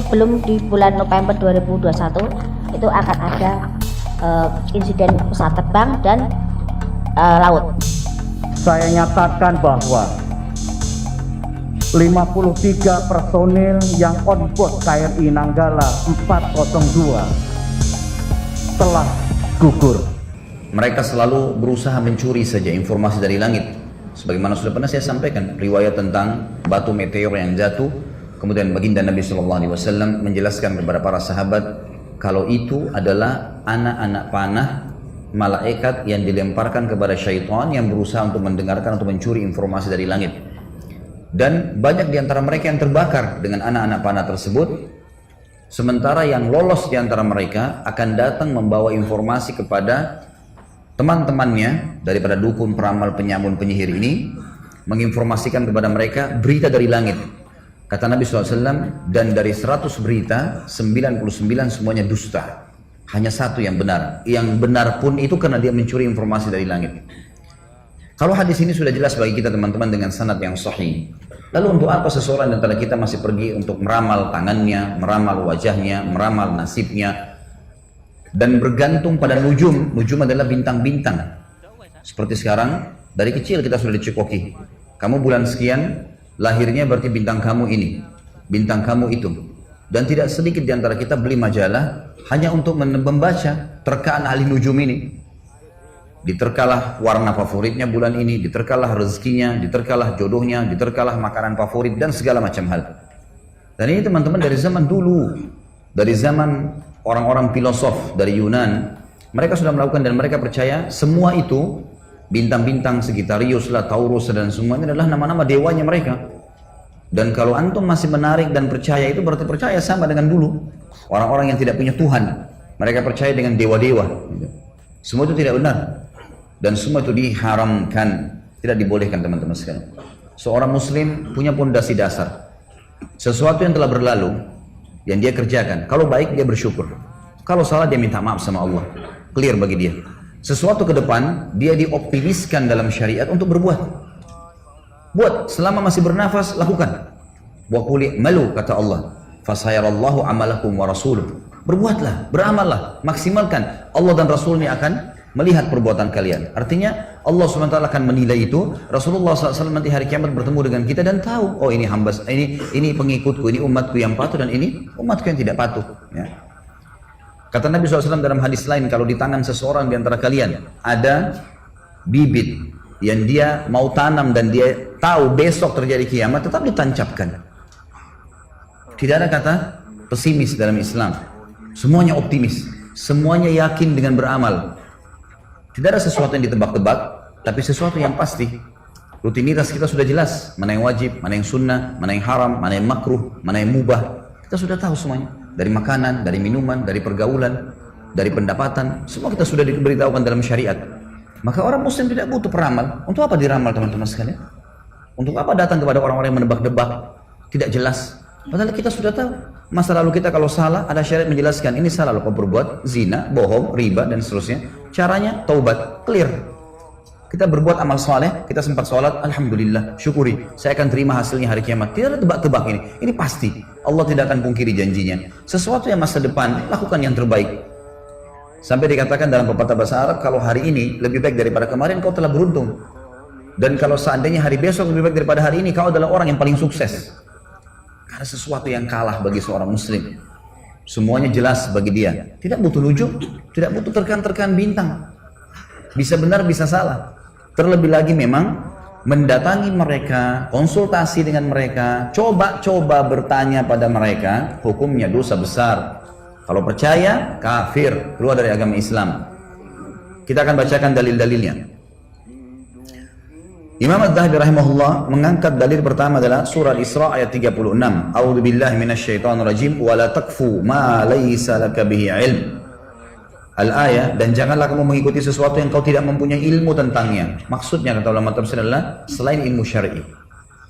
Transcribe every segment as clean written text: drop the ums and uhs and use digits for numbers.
sebelum di bulan November 2021 itu akan ada insiden pesawat terbang dan laut. Saya nyatakan bahwa 53 personil yang on board KRI Nanggala 402 telah gugur. Mereka selalu berusaha mencuri saja informasi dari langit. Sebagaimana sudah pernah saya sampaikan, riwayat tentang batu meteor yang jatuh, kemudian baginda Nabi SAW menjelaskan kepada para sahabat kalau itu adalah anak-anak panah malaikat yang dilemparkan kepada syaitan yang berusaha untuk mendengarkan atau mencuri informasi dari langit. Dan banyak di antara mereka yang terbakar dengan anak-anak panah tersebut. Sementara yang lolos di antara mereka akan datang membawa informasi kepada teman-temannya daripada dukun, peramal, penyamun, penyihir ini, menginformasikan kepada mereka berita dari langit. Kata Nabi SAW, dan dari 100 berita, 99 semuanya dusta. Hanya satu yang benar. Yang benar pun itu karena dia mencuri informasi dari langit. Kalau hadis ini sudah jelas bagi kita teman-teman dengan sanad yang sahih. Lalu untuk apa seseorang di antara kita masih pergi untuk meramal tangannya, meramal wajahnya, meramal nasibnya, dan bergantung pada nujum. Nujum adalah bintang-bintang. Seperti sekarang, dari kecil kita sudah dicekoki. Kamu bulan sekian, lahirnya berarti bintang kamu ini, bintang kamu itu. Dan tidak sedikit di antara kita beli majalah hanya untuk membaca terkaan ahli nujum ini. Diterkalah warna favoritnya bulan ini, diterkalah rezekinya, diterkalah jodohnya, diterkalah makanan favorit dan segala macam hal. Dan ini teman-teman dari zaman dulu, dari zaman orang-orang filosof dari Yunan, mereka sudah melakukan dan mereka percaya semua itu bintang-bintang Sagittarius lah, Taurus dan semuanya adalah nama-nama dewanya mereka. Dan kalau antum masih menarik dan percaya itu berarti percaya sama dengan dulu orang-orang yang tidak punya Tuhan. Mereka percaya dengan dewa-dewa. Semua itu tidak benar. Dan semua itu diharamkan, tidak dibolehkan teman-teman sekalian. Seorang muslim punya pondasi dasar. Sesuatu yang telah berlalu, yang dia kerjakan, kalau baik dia bersyukur, kalau salah dia minta maaf sama Allah, clear bagi dia. Sesuatu ke depan, dia dioptimiskan dalam syariat untuk berbuat. Buat, selama masih bernafas, lakukan. Wa qul i'malu, kata Allah, fasayarallahu amalakum wa rasuluh. Berbuatlah, beramallah, maksimalkan. Allah dan Rasulnya akan melihat perbuatan kalian. Artinya Allah SWT akan menilai itu. Rasulullah SAW nanti hari kiamat bertemu dengan kita dan tahu, oh ini hamba, ini pengikutku, ini umatku yang patuh dan ini umatku yang tidak patuh. Ya. Kata Nabi SAW dalam hadis lain, kalau di tangan seseorang di antara kalian ada bibit yang dia mau tanam dan dia tahu besok terjadi kiamat, tetap ditancapkan. Tidak ada kata pesimis dalam Islam. Semuanya optimis, semuanya yakin dengan beramal. Tidak ada sesuatu yang ditebak-tebak, tapi sesuatu yang pasti. Rutinitas kita sudah jelas, mana yang wajib, mana yang sunnah, mana yang haram, mana yang makruh, mana yang mubah. Kita sudah tahu semuanya. Dari makanan, dari minuman, dari pergaulan, dari pendapatan, semua kita sudah diberitahukan dalam syariat. Maka orang muslim tidak butuh peramal. Untuk apa diramal teman-teman sekalian? Untuk apa datang kepada orang-orang yang menebak-nebak, tidak jelas? Padahal kita sudah tahu. Masa lalu kita kalau salah, ada syariat menjelaskan, ini salah loh kau berbuat, zina, bohong, riba, dan seterusnya. Caranya, taubat, clear. Kita berbuat amal soleh, kita sempat sholat, alhamdulillah, syukuri. Saya akan terima hasilnya hari kiamat. Tidak ada tebak-tebak ini. Ini pasti. Allah tidak akan pungkiri janjinya. Sesuatu yang masa depan, lakukan yang terbaik. Sampai dikatakan dalam pepatah bahasa Arab, kalau hari ini lebih baik daripada kemarin, kau telah beruntung. Dan kalau seandainya hari besok lebih baik daripada hari ini, kau adalah orang yang paling sukses. Ada sesuatu yang kalah bagi seorang muslim. Semuanya jelas bagi dia. Tidak butuh nujum, tidak butuh terkan-terkan bintang. Bisa benar, bisa salah. Terlebih lagi memang mendatangi mereka, konsultasi dengan mereka, coba-coba bertanya pada mereka, hukumnya dosa besar. Kalau percaya, kafir, keluar dari agama Islam. Kita akan bacakan dalil-dalilnya. Imam Az-Zahabi rahimahullah mengangkat dalil pertama adalah surah Isra ayat 36. A'udzu billahi minasyaitonir rajim wa la taqfu ma laysa laka bihi ilm. Al-ayah, dan janganlah kamu mengikuti sesuatu yang kau tidak mempunyai ilmu tentangnya. Maksudnya kata ulama tafsir adalah selain ilmu syar'i.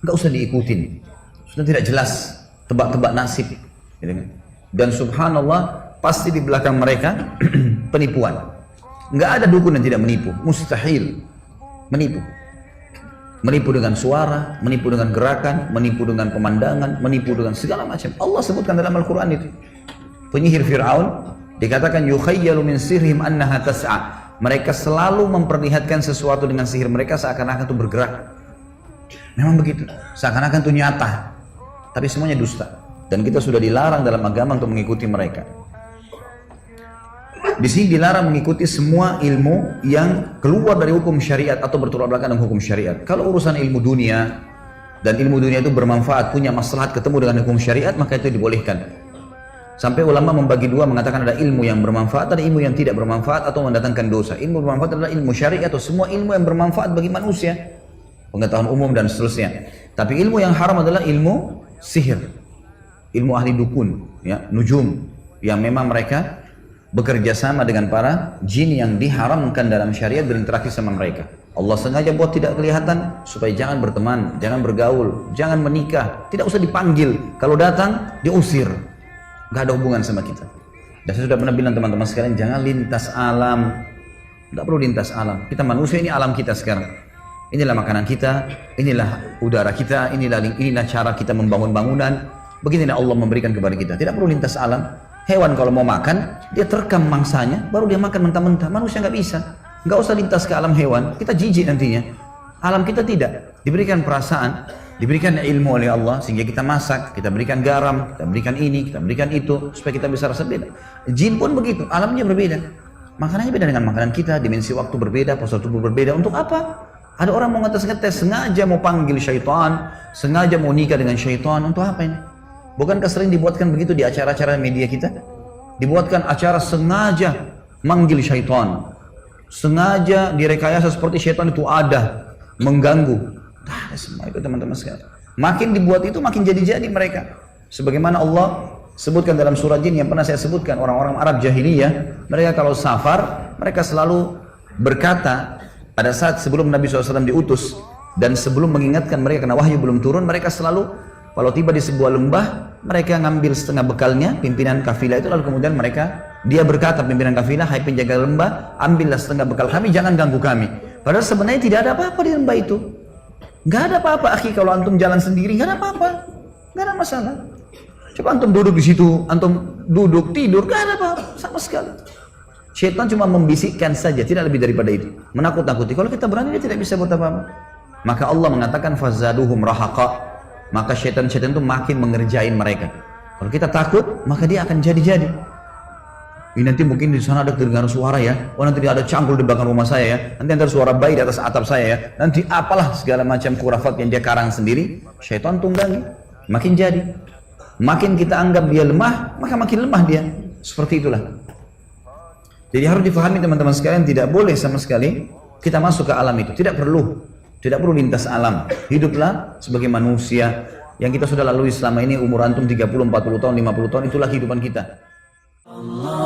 Enggak usah diikutin. Sudah tidak jelas, tebak-tebak nasib. Dan subhanallah, pasti di belakang mereka penipuan. Enggak ada dukun yang tidak menipu, mustahil menipu. Menipu dengan suara, menipu dengan gerakan, menipu dengan pemandangan, menipu dengan segala macam. Allah sebutkan dalam Al-Quran itu. Penyihir Fir'aun dikatakan yukhayyalu min sirhim annaha tas'a. Mereka selalu memperlihatkan sesuatu dengan sihir mereka seakan-akan itu bergerak. Memang begitu, seakan-akan itu nyata. Tapi semuanya dusta. Dan kita sudah dilarang dalam agama untuk mengikuti mereka. Di sini dilarang mengikuti semua ilmu yang keluar dari hukum syariat atau bertolak belakang dengan hukum syariat. Kalau urusan ilmu dunia dan ilmu dunia itu bermanfaat, punya maslahat ketemu dengan hukum syariat, maka itu dibolehkan. Sampai ulama membagi dua, mengatakan ada ilmu yang bermanfaat, ada ilmu yang tidak bermanfaat atau mendatangkan dosa. Ilmu bermanfaat adalah ilmu syariat atau semua ilmu yang bermanfaat bagi manusia, pengetahuan umum dan seterusnya. Tapi ilmu yang haram adalah ilmu sihir, ilmu ahli dukun, ya, nujum, yang memang mereka bekerja sama dengan para jin yang diharamkan dalam syariat berinteraksi sama mereka. Allah sengaja buat tidak kelihatan supaya jangan berteman, jangan bergaul, jangan menikah, tidak usah dipanggil. Kalau datang diusir, nggak ada hubungan sama kita. Dan saya sudah pernah bilang teman-teman sekalian, jangan lintas alam, nggak perlu lintas alam. Kita manusia, ini alam kita sekarang. Inilah makanan kita, inilah udara kita, inilah cara kita membangun bangunan. Beginilah Allah memberikan kepada kita. Tidak perlu lintas alam. Hewan kalau mau makan, dia terekam mangsanya, baru dia makan mentah-mentah. Manusia nggak bisa, nggak usah lintas ke alam hewan. Kita jijik nantinya. Alam kita tidak diberikan perasaan, diberikan ilmu oleh Allah sehingga kita masak, kita berikan garam, kita berikan ini, kita berikan itu supaya kita bisa rasa beda. Jin pun begitu, alamnya berbeda, makanannya beda dengan makanan kita, dimensi waktu berbeda, postur tubuh berbeda. Untuk apa? Ada orang mau ngetes-ngetes, sengaja mau panggil syaitan, sengaja mau nikah dengan syaitan. Untuk apa ini? Bukankah sering dibuatkan begitu di acara-acara media kita? Dibuatkan acara sengaja manggil syaitan, sengaja direkayasa seperti syaitan itu ada, mengganggu. Nah, semua itu teman-teman sekalian. Makin dibuat itu makin jadi-jadi mereka. Sebagaimana Allah sebutkan dalam surah Jin yang pernah saya sebutkan, orang-orang Arab jahiliyah, mereka kalau safar, mereka selalu berkata pada saat sebelum Nabi SAW diutus dan sebelum mengingatkan mereka karena wahyu belum turun, mereka selalu kalau tiba di sebuah lembah, mereka ngambil setengah bekalnya, pimpinan kafilah itu, lalu kemudian dia berkata pimpinan kafilah, hai penjaga lembah, ambillah setengah bekal kami, jangan ganggu kami. Padahal sebenarnya tidak ada apa-apa di lembah itu. Nggak ada apa-apa, akhi, kalau antum jalan sendiri, nggak ada apa-apa, nggak ada masalah. Coba antum duduk di situ, antum duduk, tidur, nggak ada apa-apa, sama sekali. Syaitan cuma membisikkan saja, tidak lebih daripada itu. Menakut-nakuti, kalau kita berani dia tidak bisa buat apa-apa. Maka Allah mengatakan, fazaduhum rahaqa. Maka syaitan-syaitan itu makin mengerjain mereka. Kalau kita takut, maka dia akan jadi-jadi. Ini nanti mungkin di sana ada terdengar suara ya. Oh nanti ada cangkul di belakang rumah saya ya. Nanti ada suara bayi di atas atap saya ya. Nanti apalah segala macam khurafat yang dia karang sendiri. Syaitan tunggangi. Makin jadi. Makin kita anggap dia lemah, maka makin lemah dia. Seperti itulah. Jadi harus difahami teman-teman sekalian, tidak boleh sama sekali kita masuk ke alam itu. Tidak perlu. Tidak perlu lintas alam. Hiduplah sebagai manusia yang kita sudah lalui selama ini. Umur antum 30, 40 tahun, 50 tahun, itulah kehidupan kita. Allah.